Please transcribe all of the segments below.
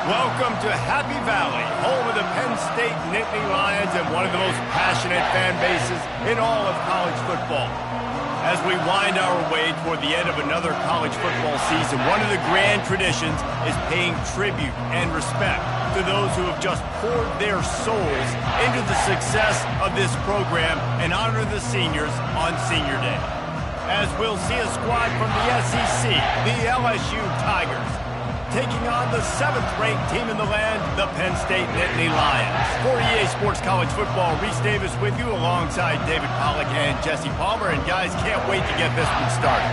Welcome to Happy Valley, home of the Penn State Nittany Lions and one of the most passionate fan bases in all of college football. As we wind our way toward the end of another college football season, one of the grand traditions is paying tribute and respect to those who have just poured their souls into the success of this program and honor the seniors on Senior Day. As we'll see a squad from the SEC, the LSU Tigers, taking on the 7th-ranked team in the land, the Penn State Nittany Lions. For EA Sports College Football, Reese Davis with you alongside David Pollack and Jesse Palmer. And guys, can't wait to get this one started.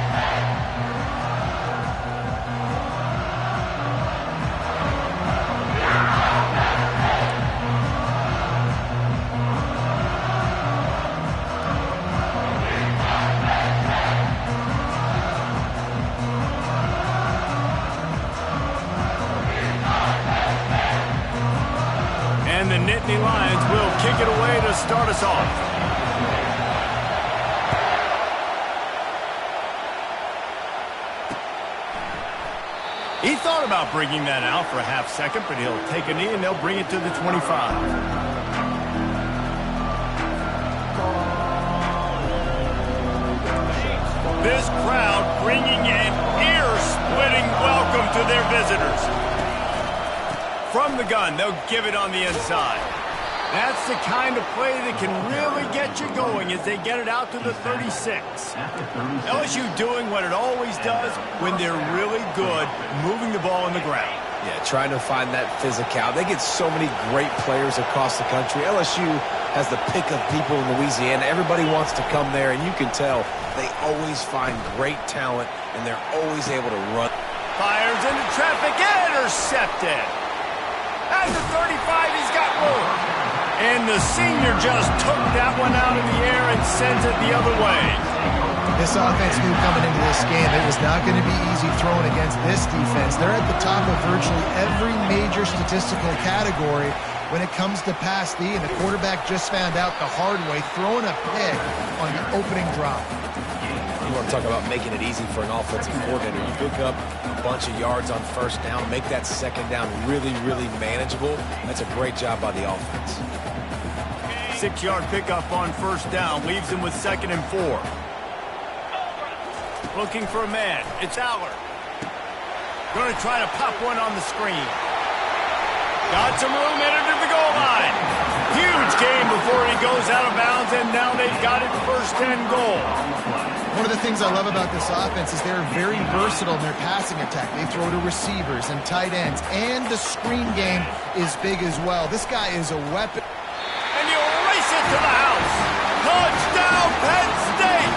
And the Nittany Lions will kick it away to start us off. He thought about bringing that out for a half second, but he'll take a knee and they'll bring it to the 25. This crowd bringing an ear-splitting welcome to their visitors. From the gun, they'll give it on the inside. That's the kind of play that can really get you going as they get it out to the 36. LSU doing what it always does when they're really good, moving the ball on the ground. Yeah, trying to find that physicality. They get so many great players across the country. LSU has the pick of people in Louisiana. Everybody wants to come there, and you can tell they always find great talent, and they're always able to run. Fires into traffic, intercepted. At the 35, he's got room. And the senior just took that one out of the air and sends it the other way. This offense knew coming into this game it was not going to be easy throwing against this defense. They're at the top of virtually every major statistical category when it comes to pass D, and the quarterback just found out the hard way, throwing a pick on the opening drop. You want to talk about making it easy for an offensive coordinator. You pick up a bunch of yards on first down, make that second down really, really manageable. That's a great job by the offense. 6-yard pickup on first down, leaves him with 2nd and 4. Looking for a man. It's Aller. Going to try to pop one on the screen. Got some room, entered to the goal line. Huge game before he goes out of bounds, and now they've got it 1st and goal. One of the things I love about this offense is they're very versatile in their passing attack. They throw to receivers and tight ends, and the screen game is big as well. This guy is a weapon. And you race it to the house. Touchdown, Penn State!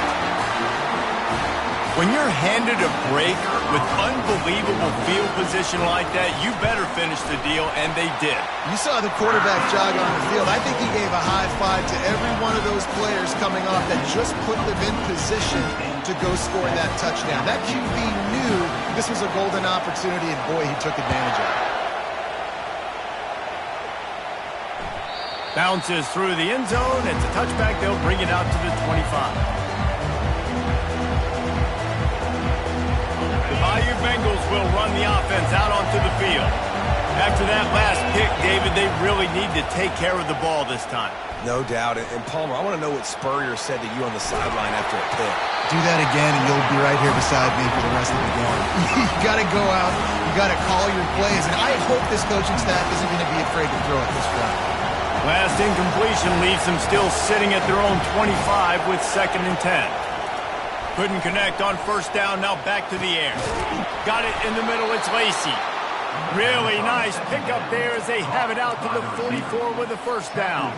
When you're handed a break with unbelievable field position like that, you better finish the deal, and they did. You saw the quarterback jog on the field. I think he gave a high five to every one of those players coming off that just put them in position to go score that touchdown. That QB knew this was a golden opportunity, and boy, he took advantage of it. Bounces through the end zone. It's a touchback. They'll bring it out to the 25. Bayou Bengals will run the offense out onto the field. After that last pick, David, they really need to take care of the ball this time. No doubt. And Palmer, I want to know what Spurrier said to you on the sideline after a pick. Do that again, and you'll be right here beside me for the rest of the game. You got to go out. You got to call your plays. And I hope this coaching staff isn't going to be afraid to throw at this point. Last incompletion leaves them still sitting at their own 25 with 2nd and 10. Couldn't connect on first down, now back to the air. Got it in the middle, it's Lacey. Really nice pickup there as they have it out to the 44 with a 1st down.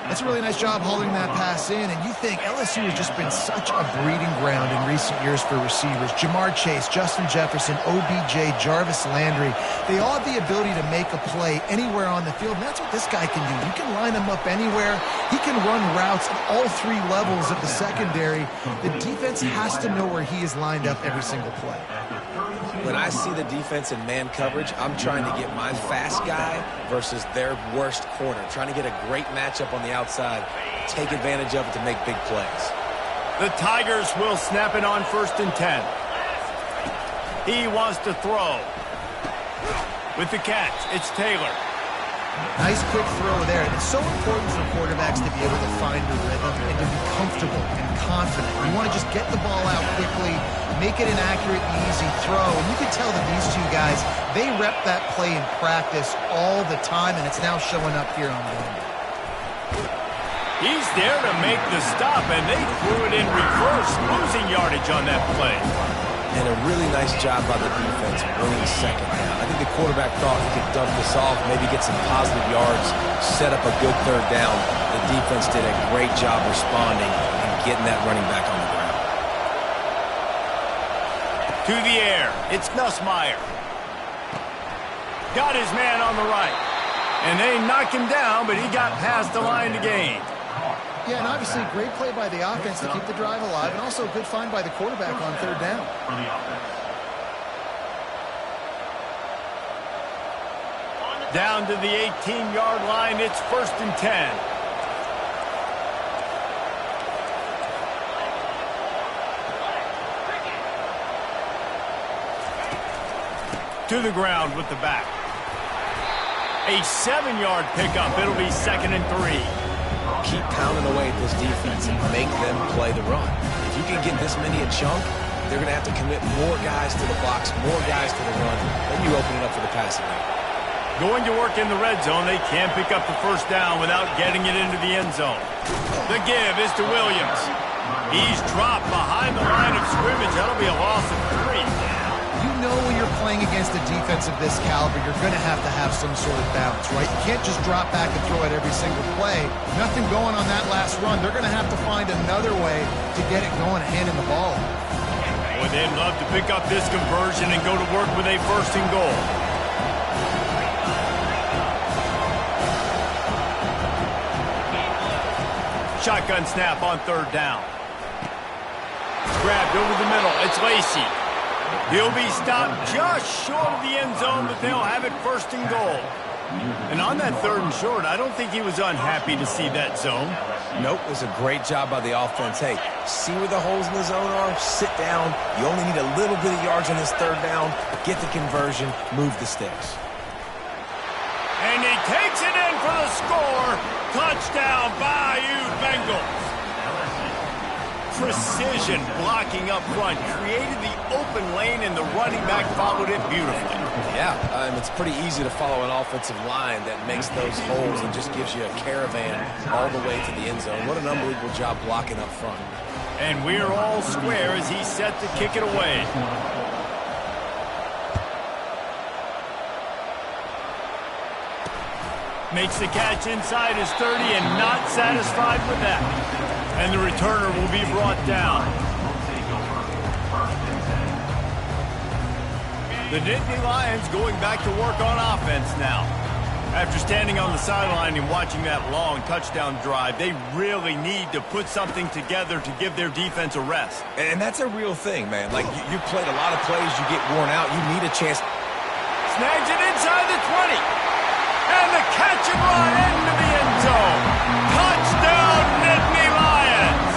That's a really nice job holding that pass in, and you think LSU has just been such a breeding ground in recent years for receivers. Jamar Chase, Justin Jefferson, OBJ, Jarvis Landry, they all have the ability to make a play anywhere on the field, and that's what this guy can do. You can line him up anywhere. He can run routes at all 3 levels of the secondary. The defense has to know where he is lined up every single play. When I see the defense in man coverage, I'm trying to get my fast guy versus their worst corner. Trying to get a great matchup on the outside, take advantage of it to make big plays. The Tigers will snap it on 1st and 10. He wants to throw. With the catch, it's Taylor. Nice quick throw there. It's so important for quarterbacks to be able to find a rhythm and to be comfortable and confident. You want to just get the ball out quickly, make it an accurate and easy throw. And you can tell that these two guys, they rep that play in practice all the time, and it's now showing up here on Monday. He's there to make the stop, and they threw it in reverse, losing yardage on that play. And a really nice job by the defense winning second down. I think the quarterback thought he could dump this off, maybe get some positive yards, set up a good third down. The defense did a great job responding and getting that running back on the ground. To the air, it's Nussmeier. Got his man on the right. And they knock him down, but he got past the line to gain. Yeah, and obviously great play by the offense to keep the drive alive, and also a good find by the quarterback on third down. Down to the 18-yard line, it's 1st and 10. To the ground with the back. A 7-yard pickup. It'll be 2nd and 3. Keep pounding away at this defense and make them play the run. If you can get this many a chunk, they're going to have to commit more guys to the box, more guys to the run. Then you open it up for the passing game. Going to work in the red zone. They can't pick up the first down without getting it into the end zone. The give is to Williams. He's dropped behind the line of scrimmage. That'll be a loss of 3. You know when you're playing against a defense of this caliber, you're going to have some sort of balance, right? You can't just drop back and throw it every single play. Nothing going on that last run. They're going to have to find another way to get it going, handing the ball. Boy, they'd love to pick up this conversion and go to work with a 1st and goal. Shotgun snap on third down. Grabbed over the middle. It's Lacy. He'll be stopped just short of the end zone, but they'll have it 1st and goal. And on that 3rd and short, I don't think he was unhappy to see that zone. Nope, it was a great job by the offense. Hey, see where the holes in the zone are? Sit down. You only need a little bit of yards on this third down. Get the conversion. Move the sticks. And he takes it in for the score. Touchdown, Bayou Bengals. Precision blocking up front created the open lane, and the running back followed it beautifully. Yeah, it's pretty easy to follow an offensive line that makes those holes and just gives you a caravan all the way to the end zone. What an unbelievable job blocking up front. And we're all square as he's set to kick it away. Makes the catch inside his 30 and not satisfied with that. And the returner will be brought down. The Nittany Lions going back to work on offense now. After standing on the sideline and watching that long touchdown drive, they really need to put something together to give their defense a rest. And that's a real thing, man. Like, you played a lot of plays, you get worn out, you need a chance. Snags it inside the 20. And the catch and run into the end zone. Touchdown, Nittany Lions.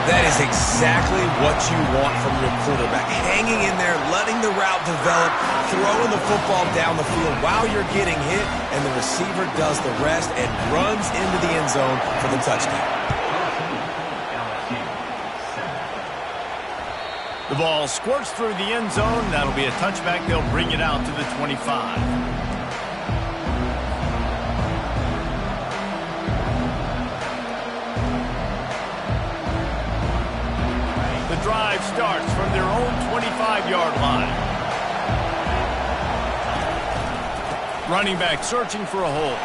That is exactly what you want from your quarterback. Hanging in there, letting the route develop, throwing the football down the field while you're getting hit, and the receiver does the rest and runs into the end zone for the touchdown. The ball squirts through the end zone. That'll be a touchback. They'll bring it out to the 25. The drive starts from their own 25-yard line. Running back searching for a hole.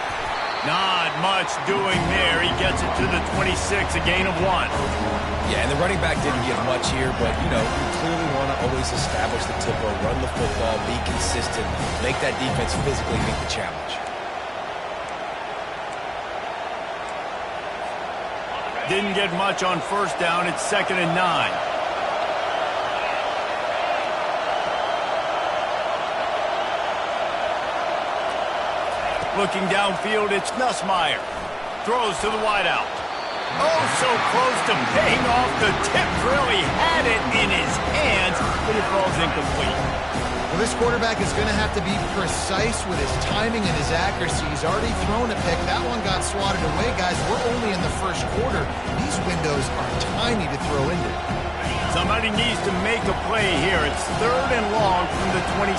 Not much doing there. He gets it to the 26, a gain of 1. Yeah, and the running back didn't get much here, but, you clearly want to always establish the tempo, run the football, be consistent, make that defense physically meet the challenge. Didn't get much on first down. It's 2nd and 9. Looking downfield, it's Nussmeier. Throws to the wideout. Oh, so close to paying off. The tip really had it in his hands, but it falls incomplete. Well, this quarterback is going to have to be precise with his timing and his accuracy. He's already thrown a pick. That one got swatted away, guys. We're only in the first quarter. These windows are tiny to throw into. Somebody needs to make a play here. It's 3rd and long from the 26.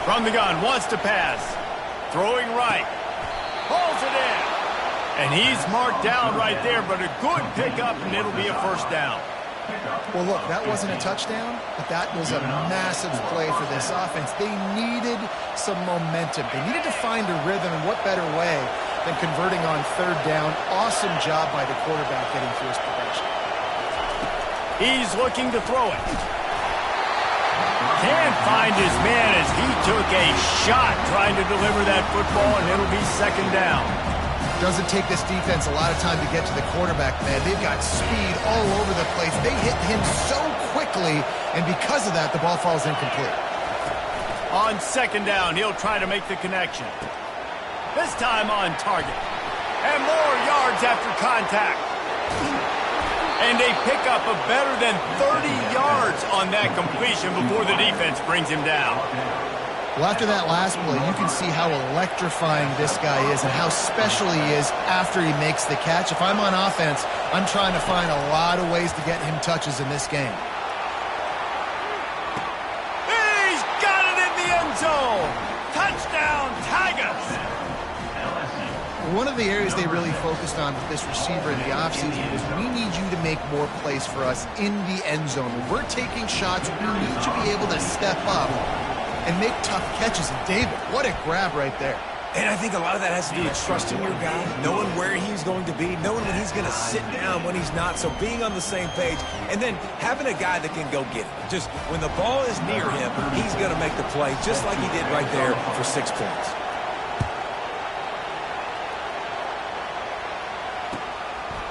From the gun, wants to pass. Throwing right. Pulls it in. And he's marked down right there, but a good pickup, and it'll be a first down. Well, look, that wasn't a touchdown, but that was a massive play for this offense. They needed some momentum. They needed to find a rhythm, and what better way than converting on 3rd down. Awesome job by the quarterback getting through his progression. He's looking to throw it. Can't find his man as he took a shot trying to deliver that football, and it'll be 2nd down. Doesn't take this defense a lot of time to get to the quarterback, man. They've got speed all over the place. They hit him so quickly, and because of that, the ball falls incomplete. On 2nd down, he'll try to make the connection. This time on target. And more yards after contact. And they pick up a better than 30 yards on that completion before the defense brings him down. Well, after that last play, you can see how electrifying this guy is and how special he is after he makes the catch. If I'm on offense, I'm trying to find a lot of ways to get him touches in this game. He's got it in the end zone. Touchdown, Tigers. One of the areas they really focused on with this receiver in the offseason was we need you to make more plays for us in the end zone. When we're taking shots, we need to be able to step up and make tough catches. And David, what a grab right there. And I think a lot of that has to do with trusting your guy, knowing where he's going to be, knowing when he's going to sit down, when he's not, so being on the same page, and then having a guy that can go get it. Just when the ball is near him, he's going to make the play, just like he did right there for 6 points.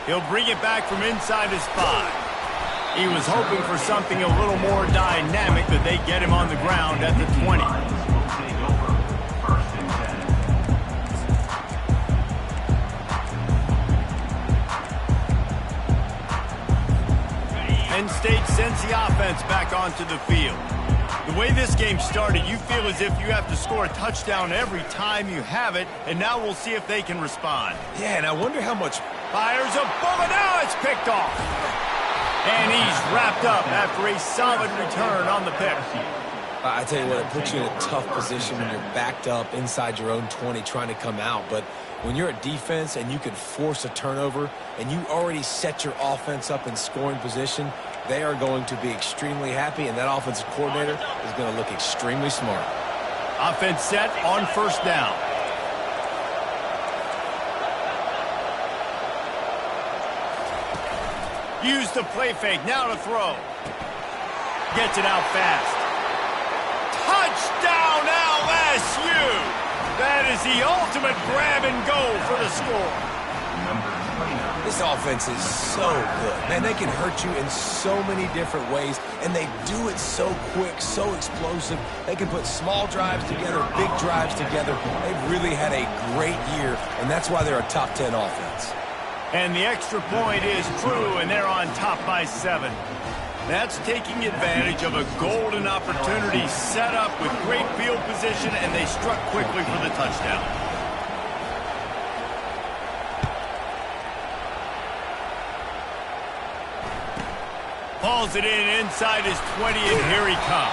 He'll bring it back from inside his 5. He was hoping for something a little more dynamic, that they get him on the ground at the 20. Penn State sends the offense back onto the field. The way this game started, you feel as if you have to score a touchdown every time you have it, and now we'll see if they can respond. Yeah, and I wonder how much... Fires a bullet, now it's picked off. And he's wrapped up after a solid return on the pick. I tell you what, it puts you in a tough position when you're backed up inside your own 20 trying to come out. But when you're a defense and you can force a turnover and you already set your offense up in scoring position, they are going to be extremely happy, and that offensive coordinator is going to look extremely smart. Offense set on 1st down. Use the play fake, now to throw. Gets it out fast. Touchdown LSU! That is the ultimate grab and go for the score. This offense is so good. Man, they can hurt you in so many different ways, and they do it so quick, so explosive. They can put small drives together, big drives together. They've really had a great year, and that's why they're a top 10 offense. And the extra point is true, and they're on top by 7. That's taking advantage of a golden opportunity set up with great field position, and they struck quickly for the touchdown. Hauls it in inside his 20, and here he comes.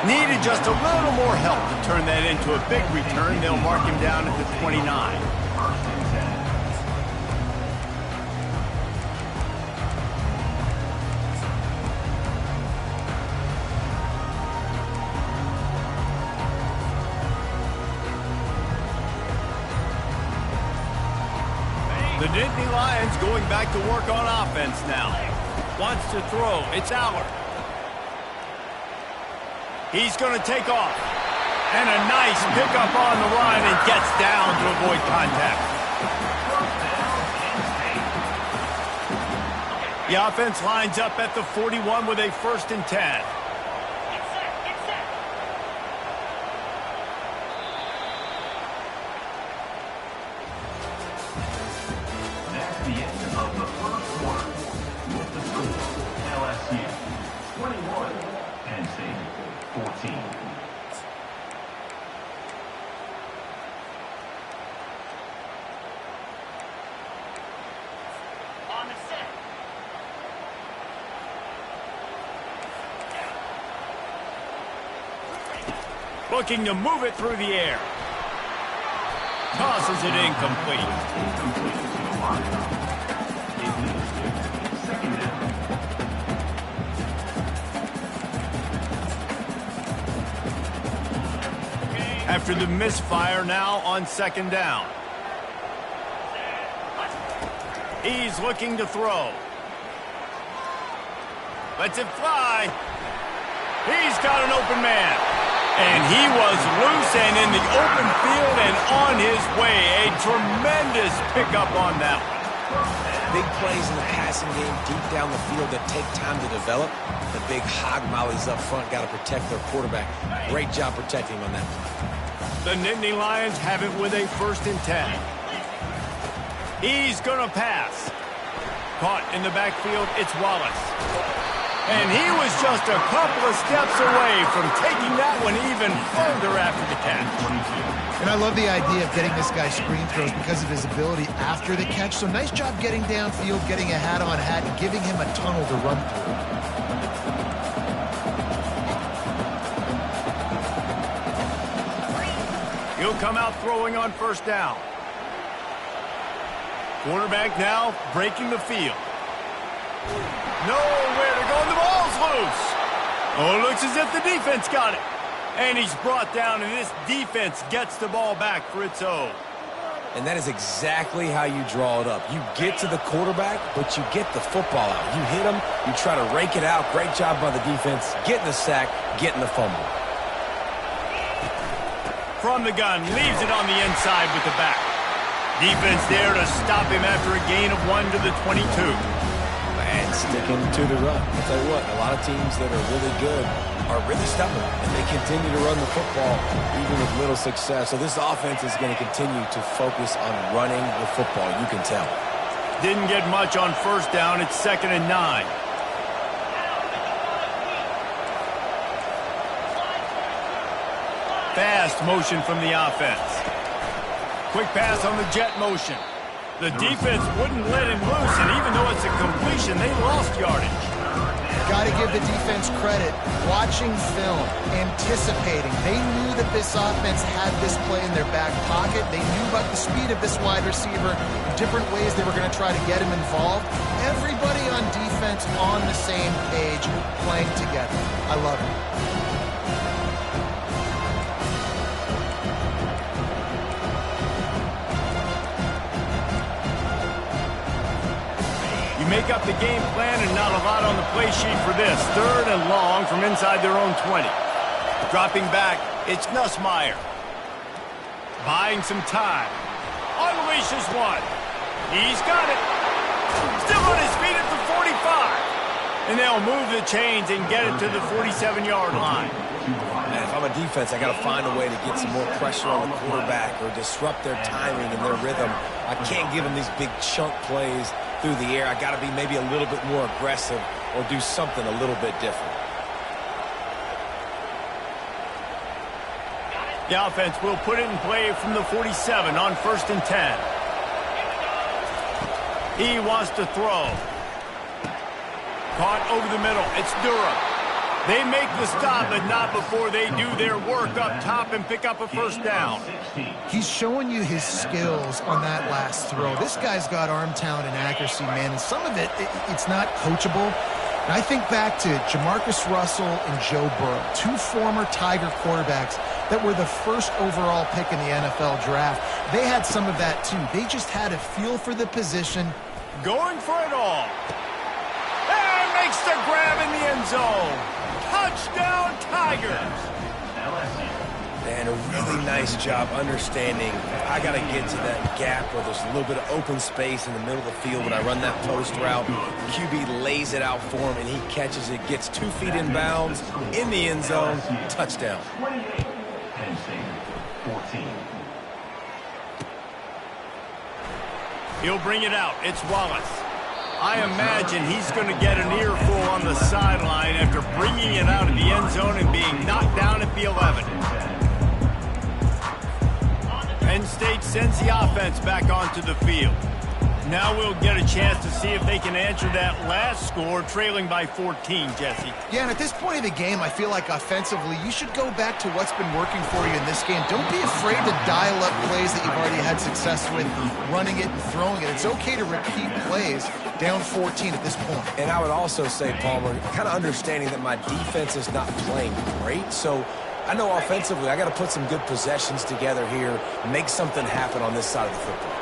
Needed just a little more help to turn that into a big return. They'll mark him down at the 29. The Nittany Lions going back to work on offense now. Wants to throw. It's Allard. He's going to take off. And a nice pickup on the run, and gets down to avoid contact. The offense lines up at the 41 with a 1st and 10. Looking to move it through the air. Tosses it incomplete. After the misfire, now on second down. He's looking to throw. Lets it fly. He's got an open man. And he was loose and in the open field and on his way. A tremendous pickup on that one. Big plays in the passing game deep down the field that take time to develop. The big hog mollies up front got to protect their quarterback. Great job protecting him on that play. The Nittany Lions have it with a 1st and 10. He's going to pass. Caught in the backfield, it's Wallace. And he was just a couple of steps away from taking that one even further after the catch. And I love the idea of getting this guy screen throws because of his ability after the catch. So nice job getting downfield, getting a hat-on-hat, and giving him a tunnel to run through. He'll come out throwing on 1st down. Quarterback now breaking the field. Nowhere to go, and the ball's loose. Oh, it looks as if the defense got it. And he's brought down, and this defense gets the ball back for its own. And that is exactly how you draw it up. You get to the quarterback, but you get the football out. You hit him, you try to rake it out. Great job by the defense, getting the sack, getting the fumble. From the gun, leaves it on the inside with the back. Defense there to stop him after a gain of 1 to the 22. And sticking to the run. I'll tell you what, a lot of teams that are really good are really stubborn, and they continue to run the football even with little success. So this offense is going to continue to focus on running the football, you can tell. Didn't get much on 1st down. It's 2nd and 9. Fast motion from the offense. Quick pass on the jet motion. The defense wouldn't let him loose, and even though it's a completion, they lost yardage. Got to give the defense credit. Watching film, anticipating. They knew that this offense had this play in their back pocket. They knew about the speed of this wide receiver, different ways they were going to try to get him involved. Everybody on defense on the same page, playing together. I love it. Make up the game plan and not a lot on the play sheet for this. 3rd and long from inside their own 20. Dropping back, it's Nussmeier. Buying some time. Unleashes one. He's got it. Still on his feet at the 45. And they'll move the chains and get it to the 47-yard line. And if I'm a defense, I got to find a way to get some more pressure on the quarterback or disrupt their timing and their rhythm. I can't give them these big chunk plays through the air. I got to be maybe a little bit more aggressive or do something a little bit different. The offense will put it in play from the 47 on 1st and 10. He wants to throw. Caught over the middle. It's Durham. They make the stop, but not before they do their work up top and pick up a 1st down. He's showing you his skills on that last throw. This guy's got arm talent and accuracy, man, and some of it's not coachable. And I think back to Jamarcus Russell and Joe Burrow, 2 former Tiger quarterbacks that were the 1st overall pick in the NFL draft. They had some of that, too. They just had a feel for the position. Going for it all. And makes the grab in the end zone. Touchdown, Tigers! And a really nice job understanding I got to get to that gap where there's a little bit of open space in the middle of the field when I run that post route. QB lays it out for him, and he catches it, gets 2 feet in bounds, in the end zone, touchdown. He'll bring it out. It's Wallace. I imagine he's going to get an earful on the sideline after bringing it out of the end zone and being knocked down at the 11. Penn State sends the offense back onto the field. Now we'll get a chance to see if they can answer that last score, trailing by 14, Jesse. Yeah, and at this point of the game, I feel like offensively, you should go back to what's been working for you in this game. Don't be afraid to dial up plays that you've already had success with, running it and throwing it. It's okay to repeat plays down 14 at this point. And I would also say, Palmer, kind of understanding that my defense is not playing great, so I know offensively I got to put some good possessions together here, make something happen on this side of the football.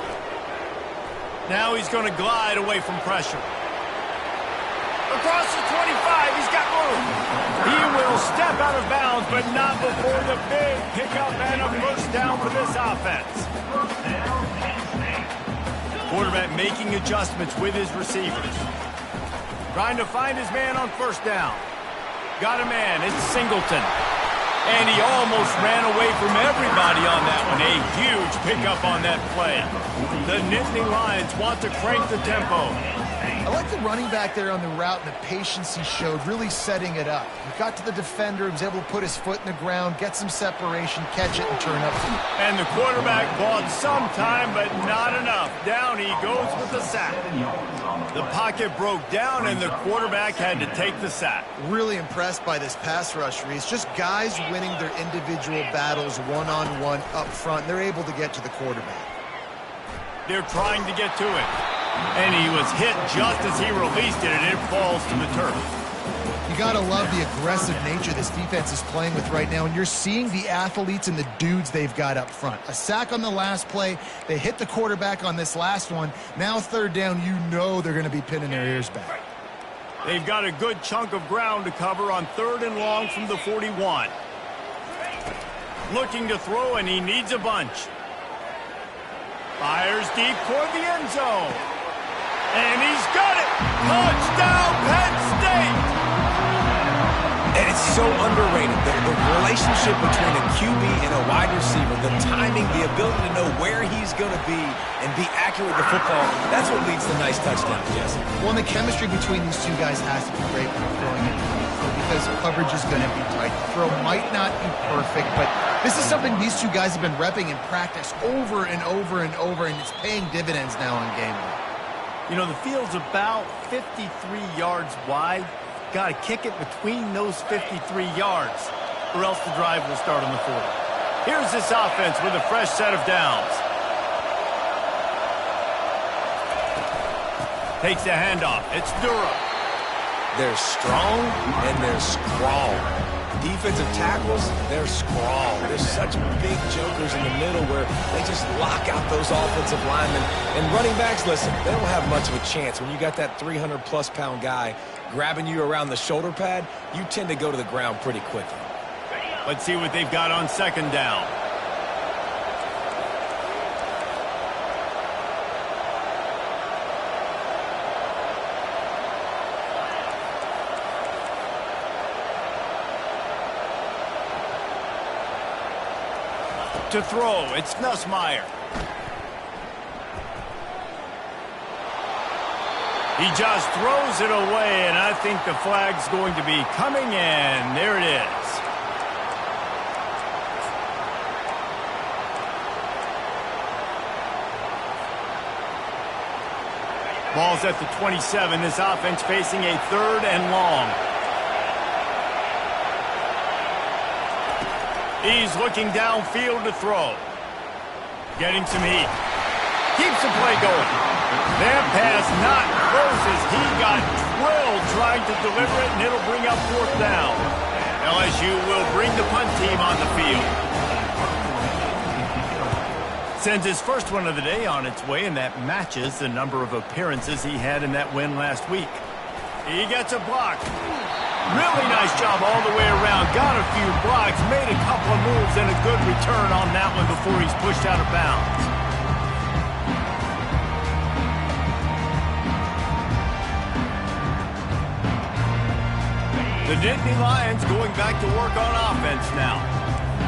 Now he's going to glide away from pressure. Across the 25, he's got room. He will step out of bounds, but not before the big pickup and a first down for this offense. Quarterback making adjustments with his receivers. Trying to find his man on first down. Got a man, it's Singleton. And he almost ran away from everybody on that one. A huge pickup on that play. The Nittany Lions want to crank the tempo. I like the running back there on the route and the patience he showed, really setting it up. He got to the defender, he was able to put his foot in the ground, get some separation, catch it, and turn up. And the quarterback bought some time, but not enough. Down he goes with the sack. The pocket broke down, and the quarterback had to take the sack. Really impressed by this pass rush, Reese. Just guys winning their individual battles one-on-one up front. They're able to get to the quarterback. They're trying to get to it. And he was hit just as he released it, and it falls to the turf. You got to love the aggressive nature this defense is playing with right now, and you're seeing the athletes and the dudes they've got up front. A sack on the last play. They hit the quarterback on this last one. Now third down, you know they're going to be pinning their ears back. They've got a good chunk of ground to cover on 3rd and long from the 41. Looking to throw, and he needs a bunch. Fires deep toward the end zone. And he's got it! Touchdown, Penn State! And it's so underrated. The relationship between a QB and a wide receiver, the timing, the ability to know where he's going to be and be accurate with the football, that's what leads to nice touchdowns, Jesse. Well, and the chemistry between these two guys has to be great when they're throwing it, because coverage is going to be tight. The throw might not be perfect, but this is something these two guys have been repping in practice over and over and over, and it's paying dividends now on game day. You know, the field's about 53 yards wide. Got to kick it between those 53 yards, or else the drive will start on the 40. Here's this offense with a fresh set of downs. Takes the handoff. It's Durham. They're strong and they're scrawl. Defensive tackles, they're scrawl. There's such big jokers in the middle where they just lock out those offensive linemen. And running backs, listen, they don't have much of a chance. When you got that 300-plus pound guy grabbing you around the shoulder pad, you tend to go to the ground pretty quickly. Let's see what they've got on 2nd down. To throw, it's Nussmeier. He just throws it away, and I think the flag's going to be coming in. There it is. Ball's at the 27. This offense facing a 3rd and long. He's looking downfield to throw. Getting some heat. Keeps the play going. That pass not close as he got drilled trying to deliver it, and it'll bring up 4th down. LSU will bring the punt team on the field. Sends his first one of the day on its way, and that matches the number of appearances he had in that win last week. He gets a block. Really nice job all the way around. Got a few blocks, made a couple of moves, and a good return on that one before he's pushed out of bounds. The Nittany Lions going back to work on offense now.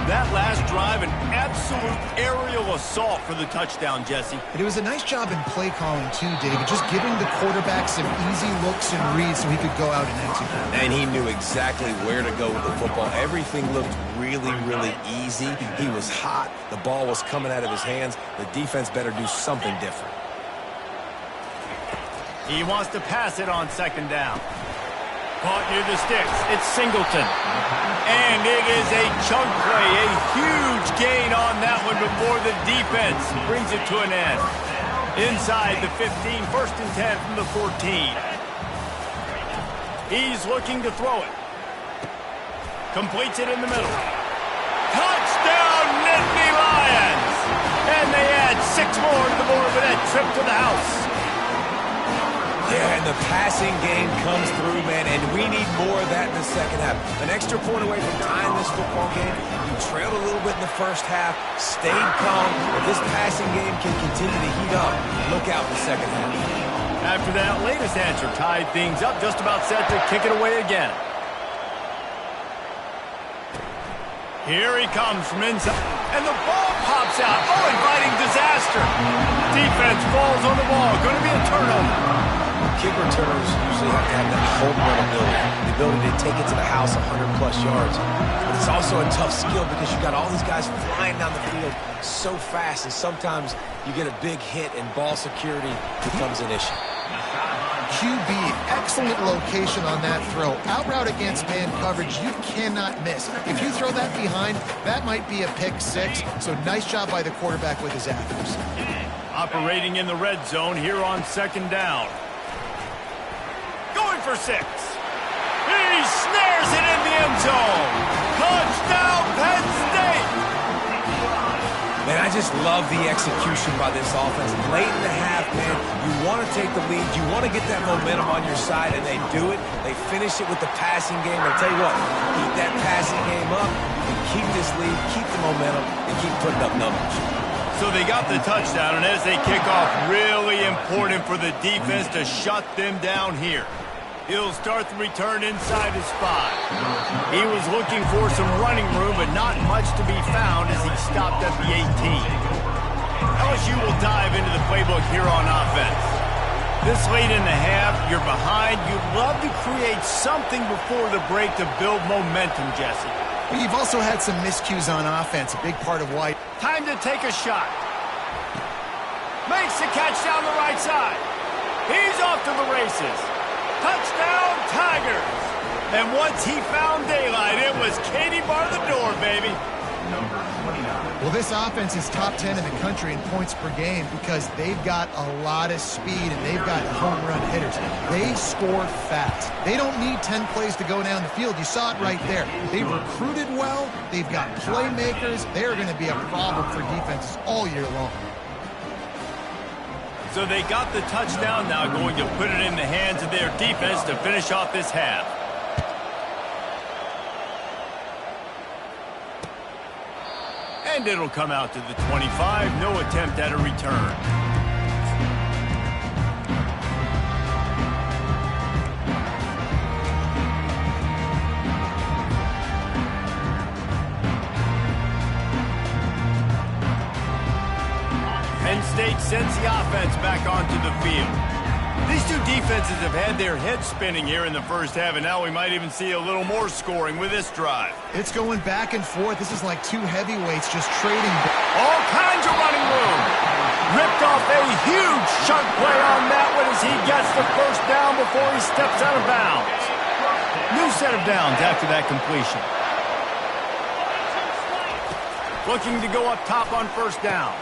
That last drive, an absolute aerial assault for the touchdown, Jesse. And it was a nice job in play calling too, David, just giving the quarterback some easy looks and reads so he could go out and execute. And he knew exactly where to go with the football. Everything looked really, really easy. He was hot. The ball was coming out of his hands. The defense better do something different. He wants to pass it on second down. Caught near the sticks. It's Singleton. And it is a chunk play, a huge gain on that one before the defense brings it to an end. Inside the 15, 1st and 10 from the 14. He's looking to throw it. Completes it in the middle. Touchdown, Nittany Lions! And they add 6 more to the board with that trip to the house. Yeah, and the passing game comes through, man, and we need more of that in the second half. An extra point away from tying this football game. You trailed a little bit in the first half, stayed calm, but this passing game can continue to heat up. Look out in the second half. After that latest answer tied things up, just about set to kick it away again. Here he comes from inside, and the ball pops out. Oh, inviting disaster. Defense falls on the ball. Going to be a turnover. Kick returners usually have to have that home run ability, the ability to take it to the house 100-plus yards. But it's also a tough skill because you got all these guys flying down the field so fast, and sometimes you get a big hit and ball security becomes an issue. QB, excellent location on that throw. Out route against man coverage, you cannot miss. If you throw that behind, that might be a pick 6. So nice job by the quarterback with his accuracy. Operating in the red zone here on second down. Going for 6. He snares it in the end zone. Touchdown, Penn State! Man, I just love the execution by this offense. Late in the half, man, you want to take the lead. You want to get that momentum on your side, and they do it. They finish it with the passing game. I'll tell you what, keep that passing game up, and keep this lead, keep the momentum, and keep putting up numbers. So they got the touchdown, and as they kick off, really important for the defense to shut them down here. He'll start the return inside his 5. He was looking for some running room, but not much to be found as he stopped at the 18. LSU will dive into the playbook here on offense. This late in the half, you're behind. You'd love to create something before the break to build momentum, Jesse. You've also had some miscues on offense, a big part of why. Time to take a shot. Makes the catch down the right side. He's off to the races. Touchdown, Tigers! And once he found daylight, it was Katie bar the door, baby. Well, this offense is top 10 in the country in points per game because they've got a lot of speed and they've got home run hitters. They score fast. They don't need 10 plays to go down the field. You saw it right there. They recruited well. They've got playmakers. They're going to be a problem for defenses all year long. So they got the touchdown, now going to put it in the hands of their defense to finish off this half. And it'll come out to the 25, no attempt at a return. Penn State sends the offense back onto the field. These two defenses have had their heads spinning here in the first half, and now we might even see a little more scoring with this drive. It's going back and forth. This is like two heavyweights just trading. All kinds of running room. Ripped off a huge chunk play on that one as he gets the first down before he steps out of bounds. New set of downs after that completion. Looking to go up top on first down.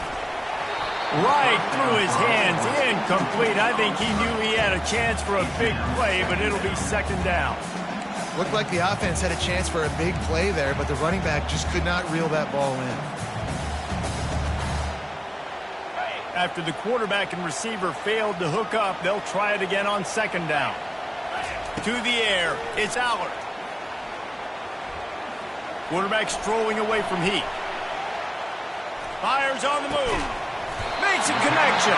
Right through his hands, incomplete. I think he knew he had a chance for a big play, but it'll be second down. Looked like the offense had a chance for a big play there, but the running back just could not reel that ball in. After the quarterback and receiver failed to hook up, they'll try it again on second down. To the air, it's Allard. Quarterback strolling away from Heath. Fires on the move. Makes a connection.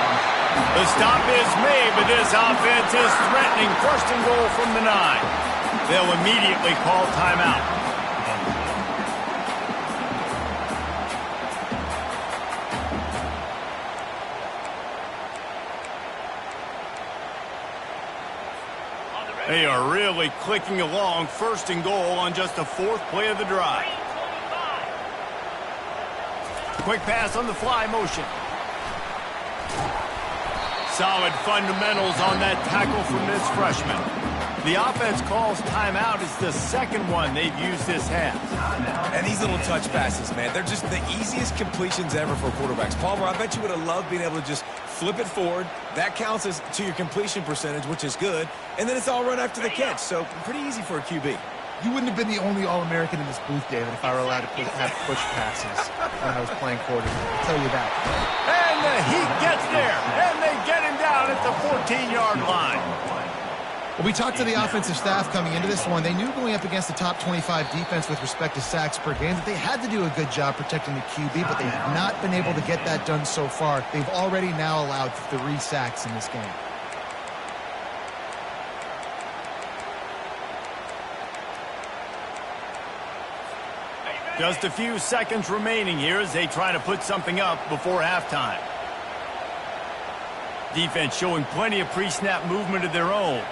The stop is made, but this offense is threatening. First and goal from the 9. They'll immediately call timeout. They are really clicking along. First and goal on just the 4th play of the drive. Quick pass on the fly motion. Solid fundamentals on that tackle from this freshman. The offense calls timeout. It's the second one they've used this half. And these little touch passes, man, they're just the easiest completions ever for quarterbacks. Palmer, I bet you would have loved being able to just flip it forward. That counts as to your completion percentage, which is good. And then it's all run after the catch, so pretty easy for a QB. You wouldn't have been the only All-American in this booth, David, if I were allowed to have push passes when I was playing quarterback. I'll tell you that. And the Heat gets there, and they get him down at the 14-yard line. Well, we talked to the offensive staff coming into this one. They knew going up against the top 25 defense with respect to sacks per game that they had to do a good job protecting the QB, but they have not been able to get that done so far. They've already now allowed 3 sacks in this game. Just a few seconds remaining here as they try to put something up before halftime. Defense showing plenty of pre-snap movement of their own.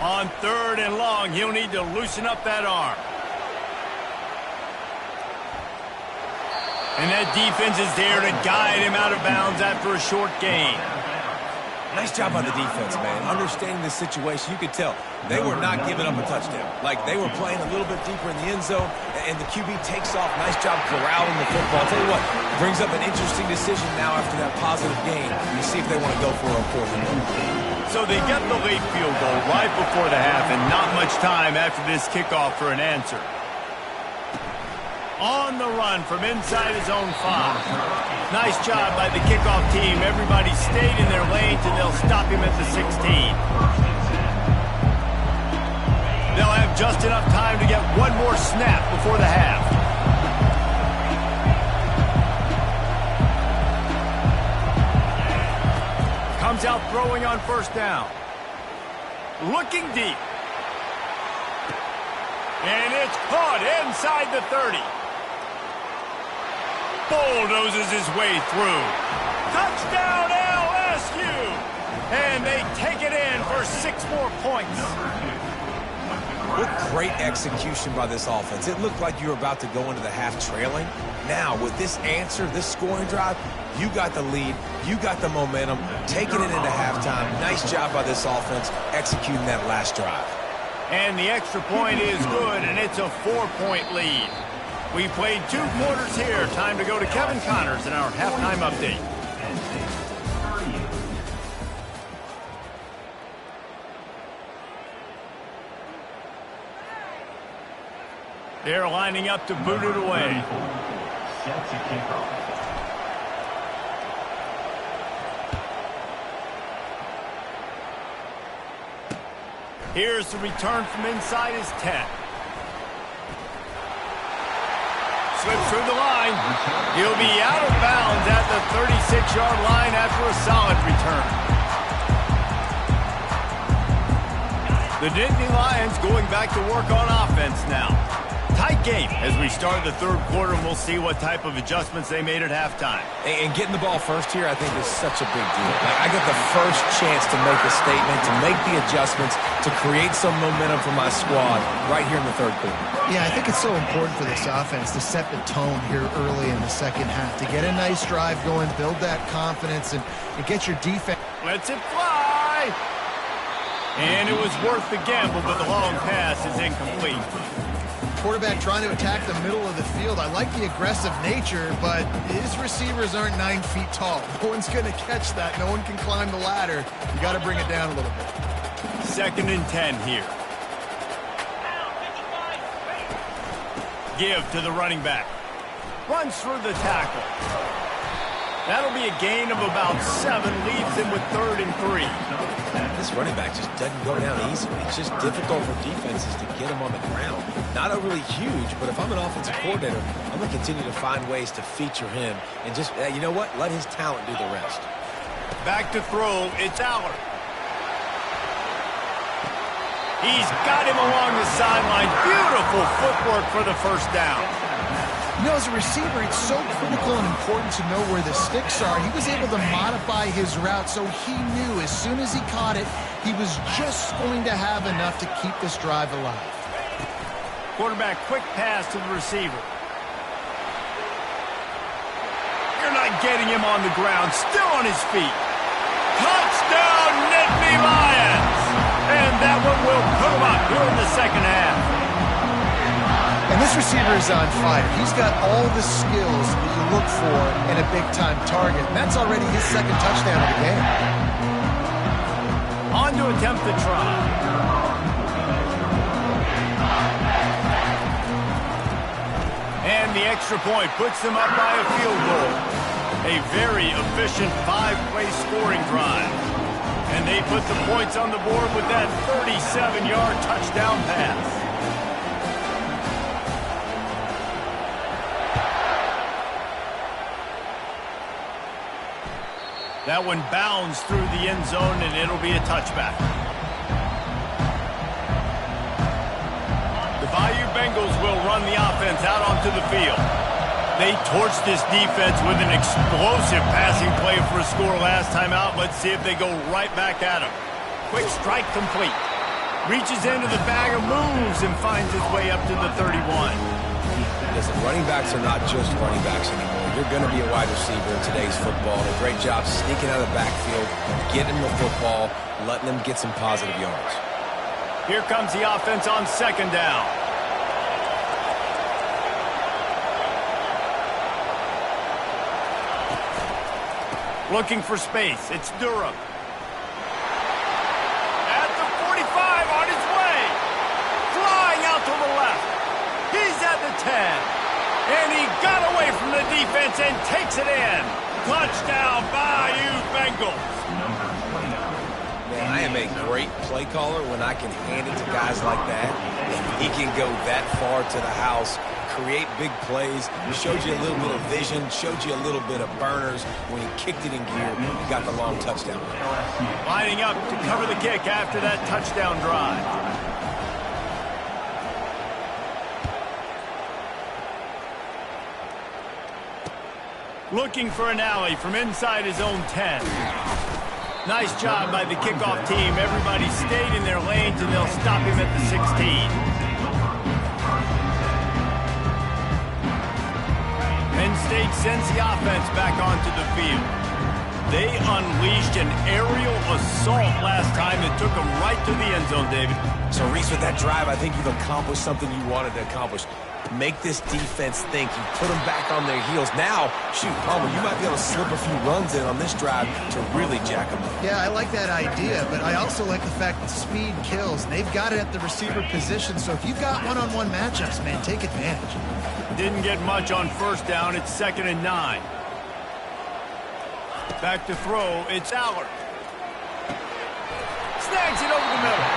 On 3rd and long, he'll need to loosen up that arm. And that defense is there to guide him out of bounds after a short gain. Nice job by the defense, man. Understanding the situation, you could tell they were not giving up a touchdown. Like, they were playing a little bit deeper in the end zone, and the QB takes off. Nice job corralling the football. I'll tell you what, it brings up an interesting decision now after that positive gain. You see if they want to go for a 4th and 1. So they get the late field goal right before the half, and not much time after this kickoff for an answer. On the run from inside his own 5. Nice job by the kickoff team. Everybody stayed in their lanes, and they'll stop him at the 16. They'll have just enough time to get one more snap before the half. Comes out throwing on 1st down. Looking deep. And it's caught inside the 30. Bulldozes his way through. Touchdown LSU! And they take it in for 6 more points. What great execution by this offense. It looked like you were about to go into the half trailing. Now, with this answer, this scoring drive, you got the lead, you got the momentum, taking it into halftime. Nice job by this offense executing that last drive. And the extra point is good, and it's a 4-point lead. We played 2 quarters here. Time to go to Kevin Connors in our halftime update. They're lining up to boot it away. Set to kick off. Here's the return from inside his 10. Slips through the line. He'll be out of bounds at the 36-yard line after a solid return. The Nittany Lions going back to work on offense now. Tight game as we start the 3rd quarter, and we'll see what type of adjustments they made at halftime. And getting the ball first here, I think, is such a big deal. Like, I get the first chance to make a statement, to make the adjustments, to create some momentum for my squad right here in the 3rd quarter. Yeah, I think it's so important for this offense to set the tone here early in the 2nd half, to get a nice drive going, build that confidence, and get your defense. Lets it fly. And it was worth the gamble, but the long pass is incomplete. Quarterback trying to attack the middle of the field. I like the aggressive nature, but his receivers aren't 9 feet tall. No one's going to catch that. No one can climb the ladder. You got to bring it down a little bit. 2nd and 10 here. Give to the running back. Runs through the tackle. That'll be a gain of about 7. Leaves him with 3rd and 3. This running back just doesn't go down easily. It's just difficult for defenses to get him on the ground. Not overly huge, but if I'm an offensive coordinator, I'm going to continue to find ways to feature him and just, you know what, let his talent do the rest. Back to throw, it's Aller. He's got him along the sideline. Beautiful footwork for the 1st down. You know, as a receiver, it's so critical and important to know where the sticks are. He was able to modify his route, so he knew as soon as he caught it, he was just going to have enough to keep this drive alive. Quarterback, quick pass to the receiver. not getting him on the ground. Still on his feet. Touchdown, Nittany Lions! And that one will put him up here in the second half. And this receiver is on fire. He's got all the skills that you look for in a big-time target. And that's already his second touchdown of the game. On to attempt the try. And the extra point puts them up by a field goal. A very efficient 5-play scoring drive. And they put the points on the board with that 37-yard touchdown pass. That one bounds through the end zone, and it'll be a touchback. The Bayou Bengals will run the offense out onto the field. They torched this defense with an explosive passing play for a score last time out. Let's see if they go right back at him. Quick strike complete. Reaches into the bag of moves and finds his way up to the 31. Listen, running backs are not just running backs anymore. You're going to be a wide receiver in today's football. A great job sneaking out of the backfield, getting the football, letting them get some positive yards. Here comes the offense on second down. Looking for space. It's Durham. At the 45, on his way. Flying out to the left. He's at the 10. And he got away from the defense and takes it in. Touchdown, Bayou Bengals. Man, I am a great play caller when I can hand it to guys like that. And he can go that far to the house, create big plays. He showed you a little bit of vision, showed you a little bit of burners. When he kicked it in gear, he got the long touchdown. Lining up to cover the kick after that touchdown drive. Looking for an alley from inside his own 10. Nice job by the kickoff team. Everybody stayed in their lanes, and they'll stop him at the 16. Penn State sends the offense back onto the field. They unleashed an aerial assault last time that took them right to the end zone, David. So, Reese, with that drive, I think you've accomplished something you wanted to accomplish. Make this defense think. You put them back on their heels. Now, shoot, Palmer, you might be able to slip a few runs in on this drive to really jack them up. Yeah, I like that idea, but I also like the fact that speed kills. They've got it at the receiver position, so if you've got one-on-one matchups, man, take advantage. Didn't get much on first down. It's 2nd and 9. Back to throw. It's Allard. Snags it over the middle.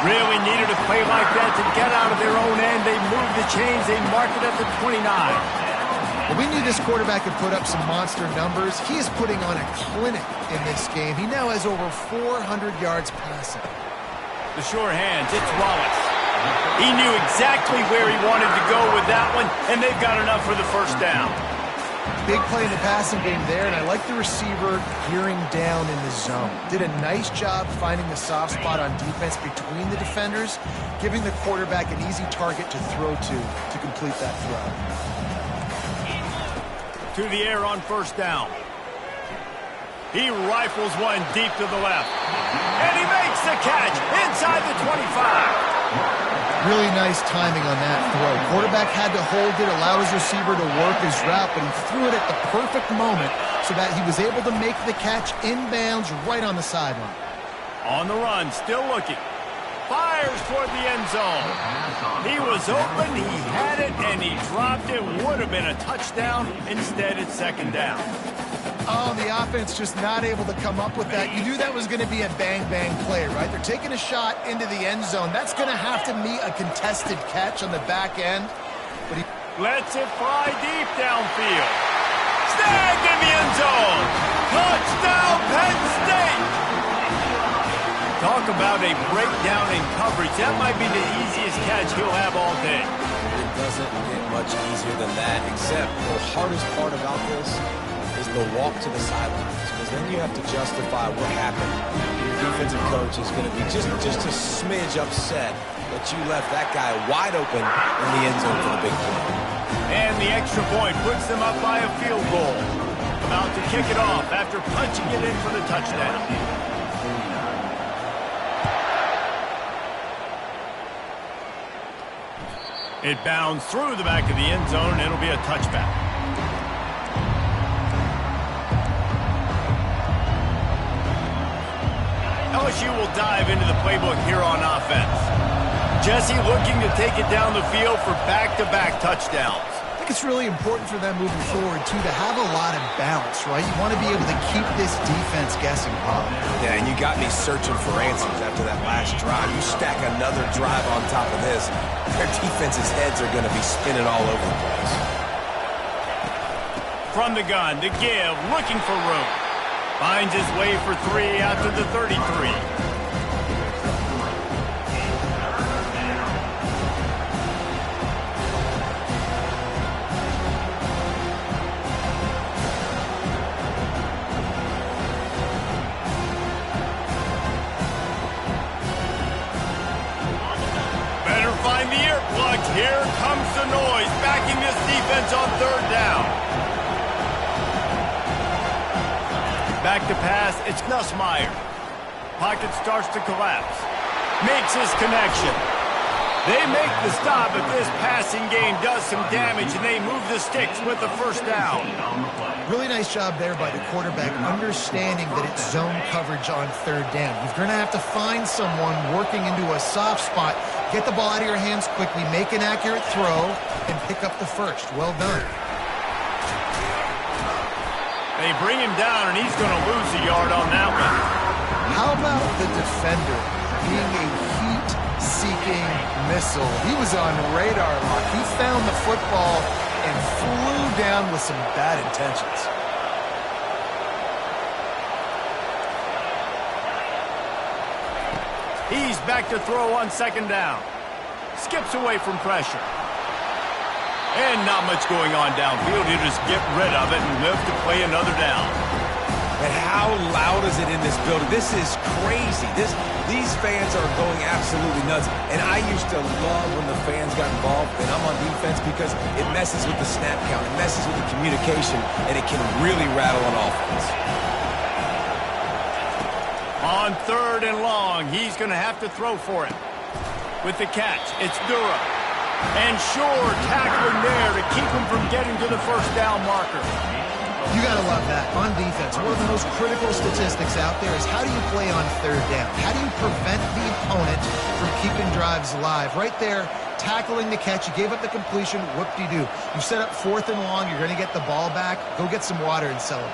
Really needed a play like that to get out of their own end. They moved the chains. They marked it at the 29. Well, we knew this quarterback could put up some monster numbers. He is putting on a clinic in this game. He now has over 400 yards passing. The sure hands. It's Wallace. He knew exactly where he wanted to go with that one, and they've got enough for the first down. Big play in the passing game there, and I like the receiver gearing down in the zone. Did a nice job finding the soft spot on defense between the defenders, giving the quarterback an easy target to throw to complete that throw. To the air on first down. He rifles one deep to the left. And he makes the catch inside the 25. Really nice timing on that throw. Quarterback had to hold it, allow his receiver to work his route, but he threw it at the perfect moment so that he was able to make the catch inbounds right on the sideline. On the run, still looking. Fires toward the end zone. He was open, he had it, and he dropped it. Would have been a touchdown. Instead, it's 2nd down. Oh, the offense just not able to come up with that. You knew that was going to be a bang-bang play, right? They're taking a shot into the end zone. That's going to have to meet a contested catch on the back end. But he lets it fly deep downfield. Snagged in the end zone. Touchdown, Penn State. Talk about a breakdown in coverage. That might be the easiest catch he'll have all day. It doesn't get much easier than that, except the hardest part about this is the walk to the sidelines, because then you have to justify what happened. Your defensive coach is going to be just a smidge upset that you left that guy wide open in the end zone for the big play. And the extra point puts them up by a field goal. to kick it off after punching it in for the touchdown. It bounds through the back of the end zone, and it'll be a touchback. LSU will dive into the playbook here on offense. Jesse looking to take it down the field for back-to-back touchdowns. I think it's really important for them moving forward, too, to have a lot of balance, right? You want to be able to keep this defense guessing, Bob. Yeah, and you got me searching for answers after that last drive. You stack another drive on top of this, their defense's heads are going to be spinning all over the place. From the gun, to give, looking for room. Finds his way for 3 out to the 33. Better find the earplugs. Here comes the noise, backing this defense on 3rd down. Back to pass, it's Nussmeier. Pocket starts to collapse. Makes his connection. They make the stop, but this passing game does some damage, and they move the sticks with the 1st down. Really nice job there by the quarterback, understanding that it's zone coverage on 3rd down. You're going to have to find someone working into a soft spot, get the ball out of your hands quickly, make an accurate throw, and pick up the 1st. Well done. They bring him down, and he's going to lose a yard on that one. How about the defender being a heat-seeking missile? He was on radar lock. He found the football and flew down with some bad intentions. He's back to throw on 2nd down. Skips away from pressure. And not much going on downfield. He'll just get rid of it and live to play another down. And how loud is it in this building? This is crazy. These fans are going absolutely nuts. And I used to love when the fans got involved, and I'm on defense, because it messes with the snap count. It messes with the communication, and it can really rattle an offense. On 3rd and long, he's going to have to throw for it. With the catch, it's Durham. And Shore tackling there to keep him from getting to the 1st down marker. You got to love that. On defense, one of the most critical statistics out there is how do you play on 3rd down? How do you prevent the opponent from keeping drives alive? Right there, tackling the catch. You gave up the completion. Whoop-de-doo. You set up 4th and long. You're going to get the ball back. Go get some water and celebrate.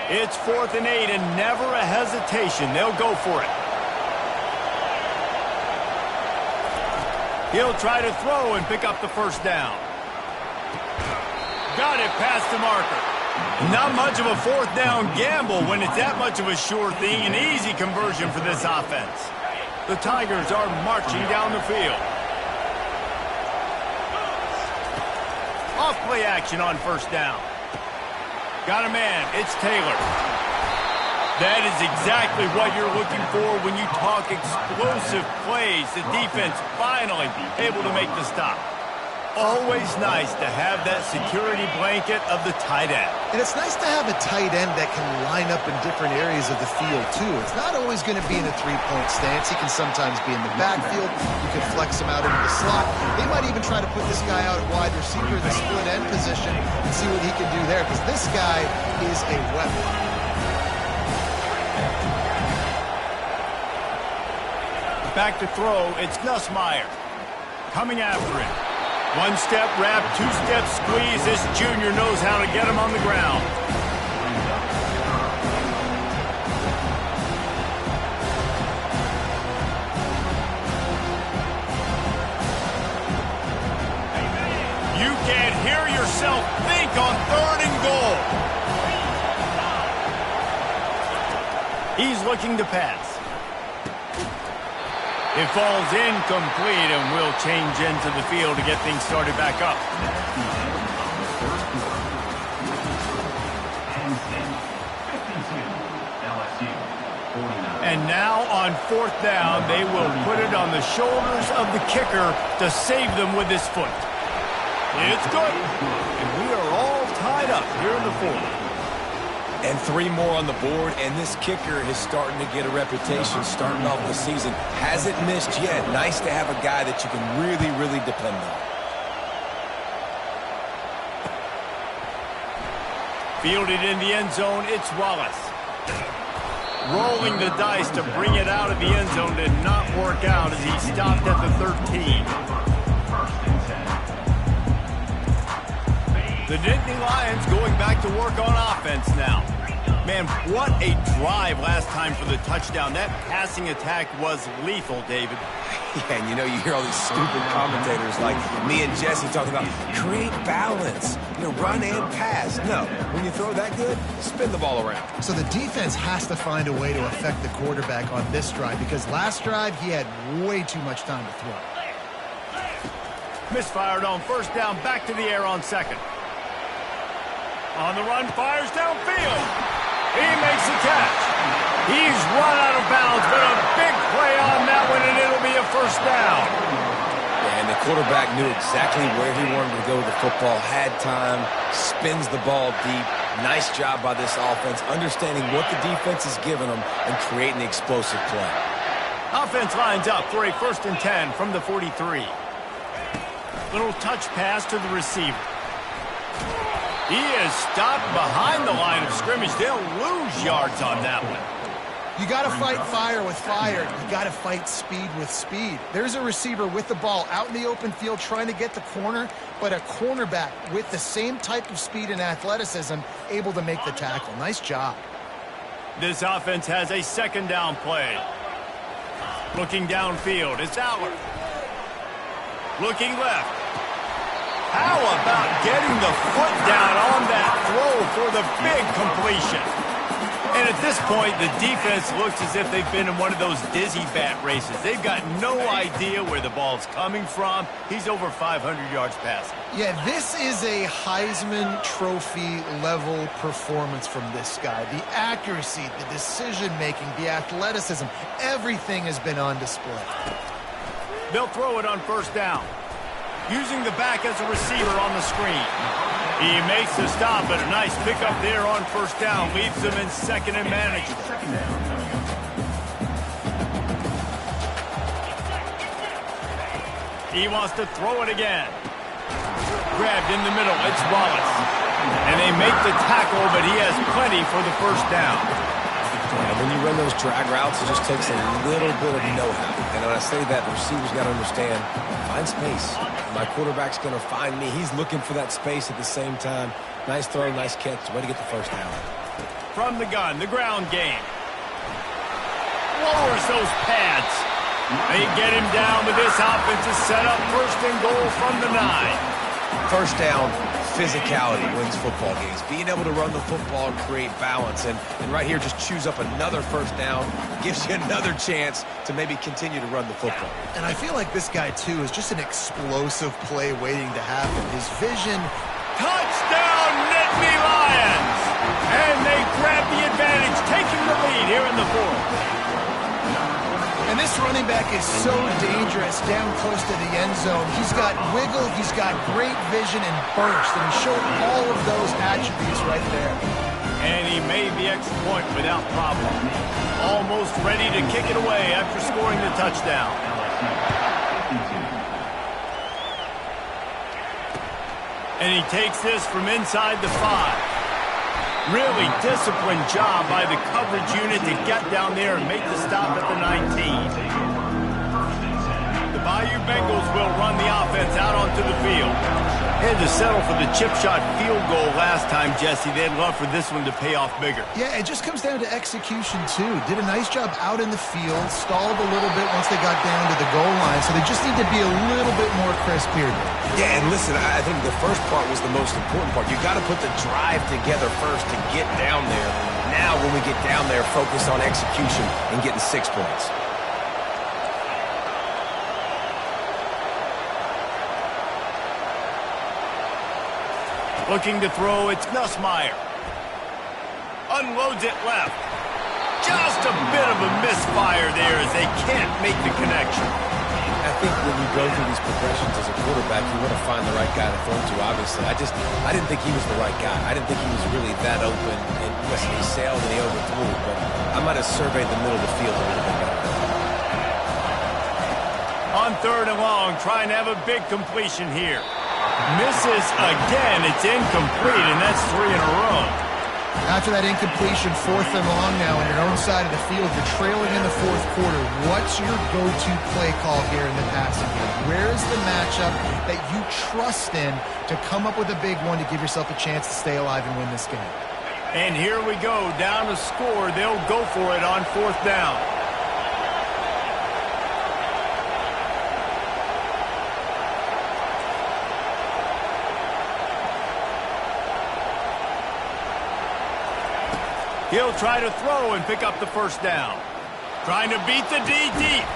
It's 4th and 8, and never a hesitation. They'll go for it. He'll try to throw and pick up the 1st down. Got it past the marker. Not much of a 4th down gamble when it's that much of a sure thing. An easy conversion for this offense. The Tigers are marching down the field. Off play action on 1st down. Got a man. It's Taylor. That is exactly what you're looking for when you talk explosive plays. The defense finally able to make the stop. Always nice to have that security blanket of the tight end. And it's nice to have a tight end that can line up in different areas of the field, too. It's not always going to be in a 3-point stance. He can sometimes be in the backfield. You can flex him out into the slot. They might even try to put this guy out at wide receiver in the split end position and see what he can do there, because this guy is a weapon. Back to throw, it's Nussmeier. Coming after him. 1-step wrap, 2-step squeeze. This junior knows how to get him on the ground. You can't hear yourself think on 3rd and goal. He's looking to pass. It falls incomplete, and will change into the field to get things started back up. And now on 4th down, they will put it on the shoulders of the kicker to save them with his foot. It's good. And we are all tied up here in the 4th. And 3 more on the board, and this kicker is starting to get a reputation starting off the season. Hasn't missed yet. Nice to have a guy that you can really, really depend on. Fielded in the end zone, it's Wallace. Rolling the dice to bring it out of the end zone did not work out as he stopped at the 13. The Nittany Lions going back to work on offense now. Man, what a drive last time for the touchdown. That passing attack was lethal, David. Yeah, and you hear all these stupid commentators like me and Jesse talking about create balance, run and pass. No, when you throw that good, spin the ball around. So the defense has to find a way to affect the quarterback on this drive because last drive he had way too much time to throw. Misfired on first down, back to the air on second. On the run, fires downfield. He makes the catch. He's run out of bounds, but a big play on that one, and it'll be a first down. Yeah, and the quarterback knew exactly where he wanted to go with the football, had time, spins the ball deep. Nice job by this offense, understanding what the defense is giving them and creating the explosive play. Offense lines up for a 1st and 10 from the 43. Little touch pass to the receiver. He is stopped behind the line of scrimmage. They'll lose yards on that one. You got to fight fire with fire. You got to fight speed with speed. There's a receiver with the ball out in the open field trying to get the corner, but a cornerback with the same type of speed and athleticism able to make the tackle. Nice job. This offense has a 2nd down play. Looking downfield, it's Aller. Looking left. How about getting the foot down on that throw for the big completion? And at this point, the defense looks as if they've been in one of those dizzy bat races. They've got no idea where the ball's coming from. He's over 500 yards passing. Yeah, this is a Heisman Trophy level performance from this guy. The accuracy, the decision-making, the athleticism, everything has been on display. They'll throw it on first down. Using the back as a receiver on the screen. He makes the stop, but a nice pickup there on first down. Leaves them in 2nd and manageable. He wants to throw it again. Grabbed in the middle, it's Wallace. And they make the tackle, but he has plenty for the first down. And when you run those drag routes, it just takes a little bit of know-how. And when I say that, the receiver's got to understand, find space. My quarterback's going to find me. He's looking for that space at the same time. Nice throw, nice catch. Way to get the first down. From the gun, the ground game. Lowers those pads. They get him down, but this offense is set up 1st and goal from the 9. First down, physicality wins football games. Being able to run the football and create balance. And right here, just choose up another first down. Gives you another chance to maybe continue to run the football. And I feel like this guy, too, is just an explosive play waiting to happen. His vision. Touchdown, Nittany Lions! And they grab the advantage, taking the lead here in the 4th. And this running back is so dangerous down close to the end zone. He's got wiggle, he's got great vision and burst, and he showed all of those attributes right there. And he made the extra point without problem. Almost ready to kick it away after scoring the touchdown. And he takes this from inside the 5. Really disciplined job by the coverage unit to get down there and make the stop at the 19. The Bayou Bengals will run the offense out onto the field. They had to settle for the chip shot field goal last time, Jesse. They'd love for this one to pay off bigger. Yeah, it just comes down to execution, too. Did a nice job out in the field, stalled a little bit once they got down to the goal line, so they just need to be a little bit more crisp here. Yeah, and listen, I think the first part was the most important part. You got to put the drive together first to get down there. Now, when we get down there, focus on execution and getting 6 points. Looking to throw, it's Nussmeier. Unloads it left. Just a bit of a misfire there as they can't make the connection. think when you go through these progressions as a quarterback, you want to find the right guy to throw to, obviously. I didn't think he was the right guy. I didn't think he was really that open. And listen, he sailed and he overthrew, but I might have surveyed the middle of the field a little bit better. On 3rd and long, trying to have a big completion here. Misses again. It's incomplete, and that's 3 in a row. After that incompletion, 4th and long now on your own side of the field, you're trailing in the 4th quarter. What's your go-to play call here in the passing game? Where is the matchup that you trust in to come up with a big one to give yourself a chance to stay alive and win this game? And here we go, down to score. They'll go for it on 4th down. He'll try to throw and pick up the 1st down. Trying to beat the D deep.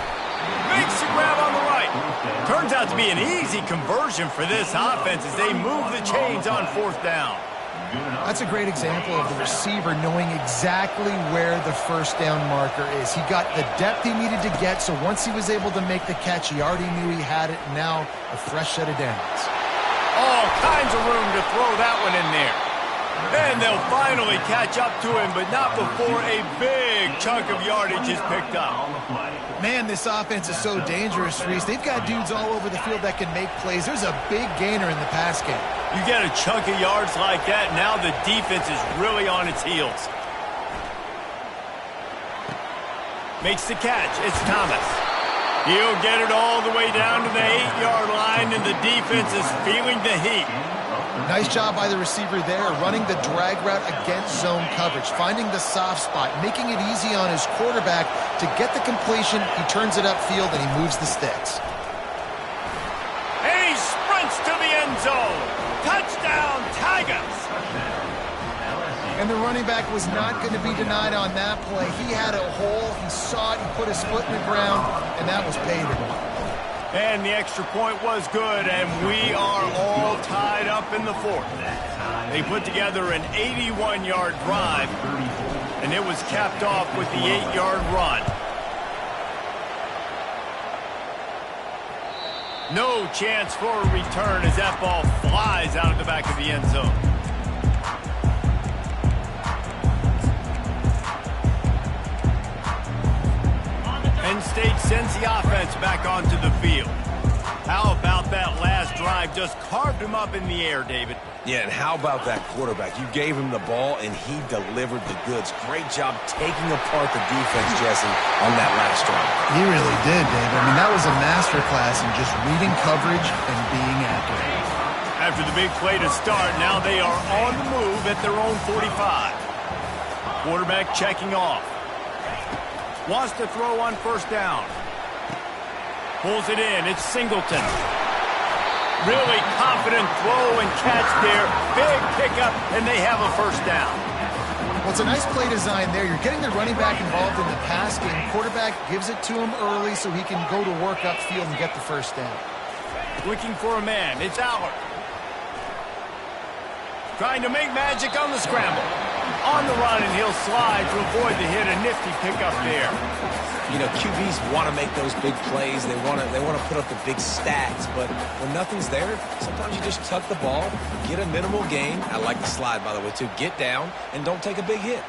Makes the grab on the right. Turns out to be an easy conversion for this offense as they move the chains on 4th down. That's a great example of the receiver knowing exactly where the 1st down marker is. He got the depth he needed to get, so once he was able to make the catch, he already knew he had it. Now a fresh set of downs. All kinds of room to throw that one in there. And they'll finally catch up to him, but not before a big chunk of yardage is picked up. Man, this offense is so dangerous, Reese. They've got dudes all over the field that can make plays. There's a big gainer in the pass game. You get a chunk of yards like that, now the defense is really on its heels. Makes the catch. It's Thomas. He'll get it all the way down to the 8-yard line, and the defense is feeling the heat. Nice job by the receiver there, running the drag route against zone coverage, finding the soft spot, making it easy on his quarterback to get the completion. He turns it upfield, and he moves the sticks. And he sprints to the end zone. Touchdown, Tigers! And the running back was not going to be denied on that play. He had a hole, he saw it, he put his foot in the ground, and that was pay dirt. And the extra point was good, and we are all tied up in the 4th. They put together an 81-yard drive, and it was capped off with the 8-yard run. No chance for a return as that ball flies out of the back of the end zone. Penn State sends the offense back onto the field. How about that last drive? Just carved him up in the air, David. Yeah, and how about that quarterback? You gave him the ball, and he delivered the goods. Great job taking apart the defense, Jesse, on that last drive. He really did, David. I mean, that was a masterclass in just reading coverage and being accurate. After the big play to start, now they are on the move at their own 45. Quarterback checking off. Wants to throw on 1st down. Pulls it in. It's Singleton. Really confident throw and catch there. Big pickup, and they have a 1st down. Well, it's a nice play design there. You're getting the running back involved in the pass game. Quarterback gives it to him early so he can go to work upfield and get the 1st down. Looking for a man. It's Allard. Trying to make magic on the scramble. On the run, and he'll slide to avoid the hit. A nifty pickup there. You know, QBs want to make those big plays. They want to put up the big stats. But when nothing's there, sometimes you just tuck the ball, get a minimal gain. I like the slide, by the way, too. Get down and don't take a big hit.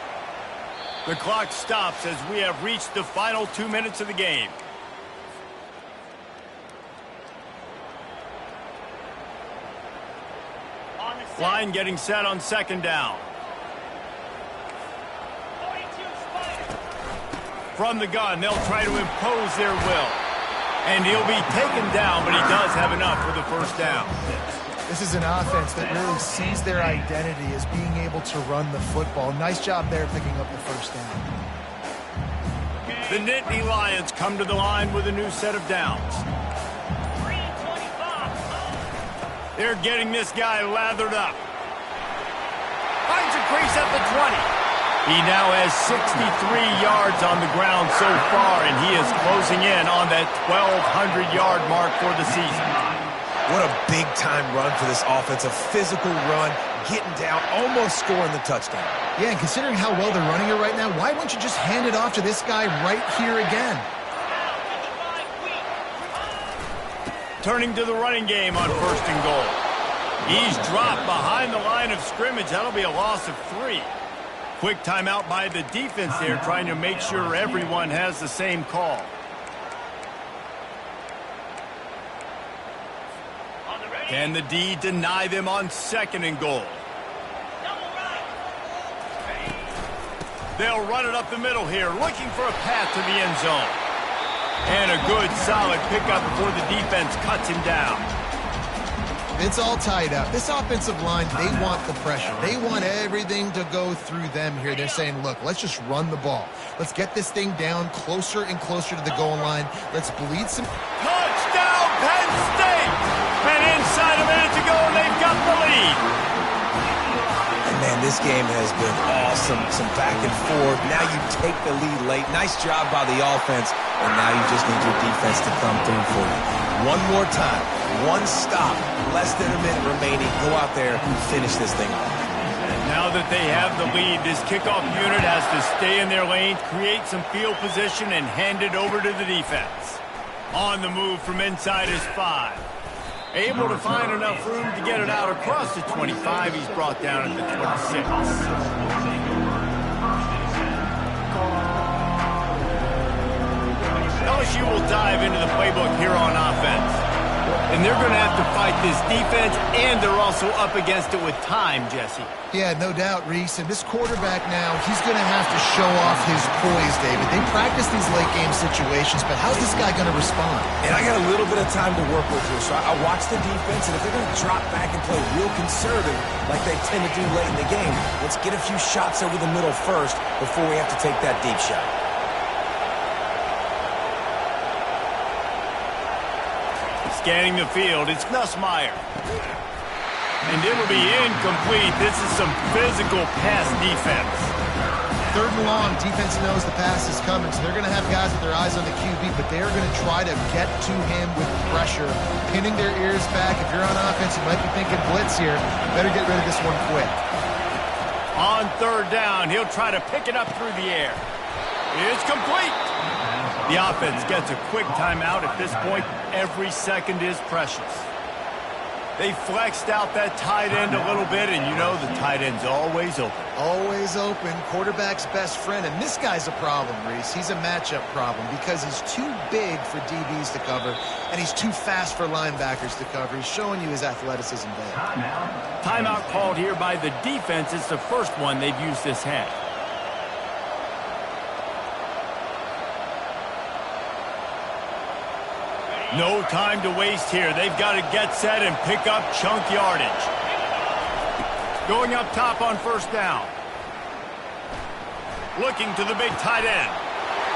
The clock stops as we have reached the final 2 minutes of the game. Line getting set on 2nd down. From the gun, they'll try to impose their will. And he'll be taken down, but he does have enough for the 1st down. This is an offense that really sees their identity as being able to run the football. Nice job there picking up the 1st down. The Nittany Lions come to the line with a new set of downs. They're getting this guy lathered up. Finds a crease at the 20. He now has 63 yards on the ground so far, and he is closing in on that 1,200-yard mark for the season. What a big-time run for this offense. A physical run, getting down, almost scoring the touchdown. Yeah, and considering how well they're running it right now, why wouldn't you just hand it off to this guy right here again? Turning to the running game on 1st and goal. He's dropped behind the line of scrimmage. That'll be a loss of 3. Quick timeout by the defense there, trying to make sure everyone has the same call. Can the D deny them on 2nd and goal? They'll run it up the middle here, looking for a path to the end zone. And a good, solid pickup before the defense cuts him down. It's all tied up. This offensive line, they want the pressure. They want everything to go through them here. They're saying, look, let's just run the ball. Let's get this thing down closer and closer to the goal line. Let's bleed some. Touchdown, Penn State! And inside a minute to go, and they've got the lead. And man, this game has been awesome. Some back and forth. Now you take the lead late. Nice job by the offense. And now you just need your defense to come through for you. One more time. One stop. Less than a minute remaining. Go out there and finish this thing off. Now that they have the lead, this kickoff unit has to stay in their lane, create some field position, and hand it over to the defense. On the move from inside is 5. Able to find enough room to get it out across the 25. He's brought down at the 26. LSU will dive into the playbook here on offense. And they're going to have to fight this defense, and they're also up against it with time, Jesse. Yeah, no doubt, Reese. And this quarterback now, he's going to have to show off his poise, David. They practice these late-game situations, but how's this guy going to respond? And I got a little bit of time to work with here, so I watch the defense, and if they're going to drop back and play real conservative like they tend to do late in the game, let's get a few shots over the middle first before we have to take that deep shot. Scanning the field, it's Nussmeier. And it'll be incomplete. This is some physical pass defense. 3rd and long, defense knows the pass is coming, so they're going to have guys with their eyes on the QB, but they're going to try to get to him with pressure, pinning their ears back. If you're on offense, you might be thinking blitz here. Better get rid of this one quick. On 3rd down, he'll try to pick it up through the air. It's complete. The offense gets a quick timeout. At this point, every second is precious. They flexed out that tight end a little bit, and you know the tight end's always open. Always open, quarterback's best friend, and this guy's a problem, Reese. He's a matchup problem because he's too big for DBs to cover, and he's too fast for linebackers to cover. He's showing you his athleticism there. Timeout called here by the defense. It's the first one they've used this half. No time to waste here. They've got to get set and pick up chunk yardage. Going up top on 1st down. Looking to the big tight end.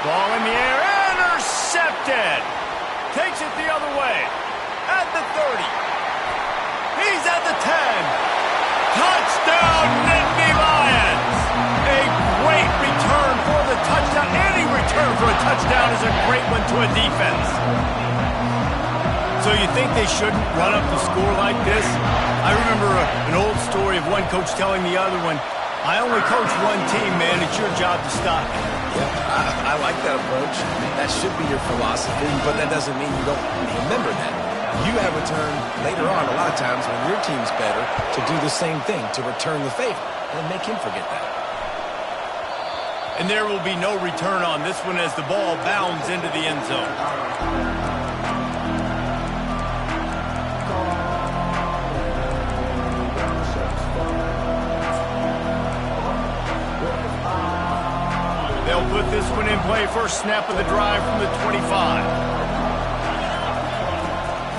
Ball in the air. Intercepted. Takes it the other way. At the 30. He's at the 10. Touchdown, Nittany Lions. A great return for the touchdown. Any return for a touchdown is a great one to a defense. So you think they shouldn't run up the score like this? I remember an old story of one coach telling the other one, I only coach one team, man. It's your job to stop me. Yeah, I like that approach. That should be your philosophy, but that doesn't mean you don't remember that. You have a turn later on a lot of times when your team's better to do the same thing, to return the favor, and make him forget that. And there will be no return on this one as the ball bounds into the end zone. They'll put this one in play. First snap of the drive from the 25.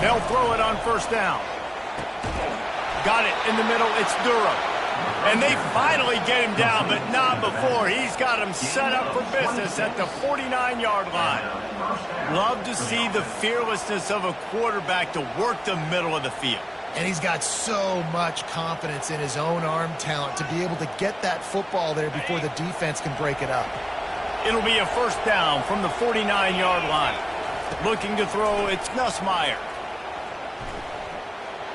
They'll throw it on 1st down. Got it in the middle. It's Durham. And they finally get him down, but not before. He's got him set up for business at the 49-yard line. Love to see the fearlessness of a quarterback to work the middle of the field. And he's got so much confidence in his own arm talent to be able to get that football there before the defense can break it up. It'll be a 1st down from the 49-yard line. Looking to throw, it's Nussmeier.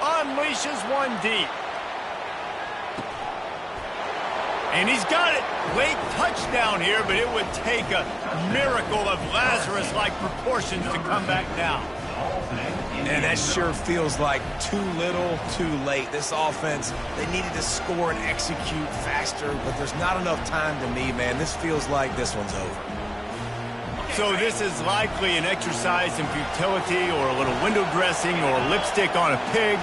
Unleashes one deep. And he's got it. Late touchdown here, but it would take a miracle of Lazarus-like proportions to come back down. And that sure feels like too little, too late. This offense, they needed to score and execute faster, but there's not enough time to me, man. This feels like this one's over. So this is likely an exercise in futility or a little window dressing or lipstick on a pig,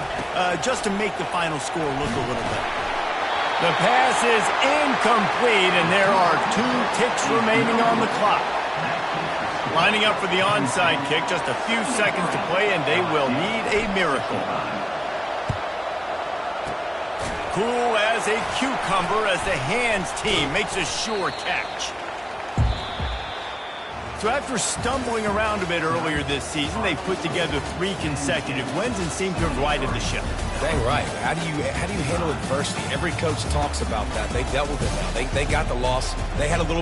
just to make the final score look a little better. The pass is incomplete, and there are 2 ticks remaining on the clock. Lining up for the onside kick, just a few seconds to play, and they will need a miracle. Cool as a cucumber as the hands team makes a sure catch. So after stumbling around a bit earlier this season, they've put together 3 consecutive wins and seem to have righted the ship. Dang right. How do you handle adversity? Every coach talks about that. They dealt with it now. They got the loss. They had a little bit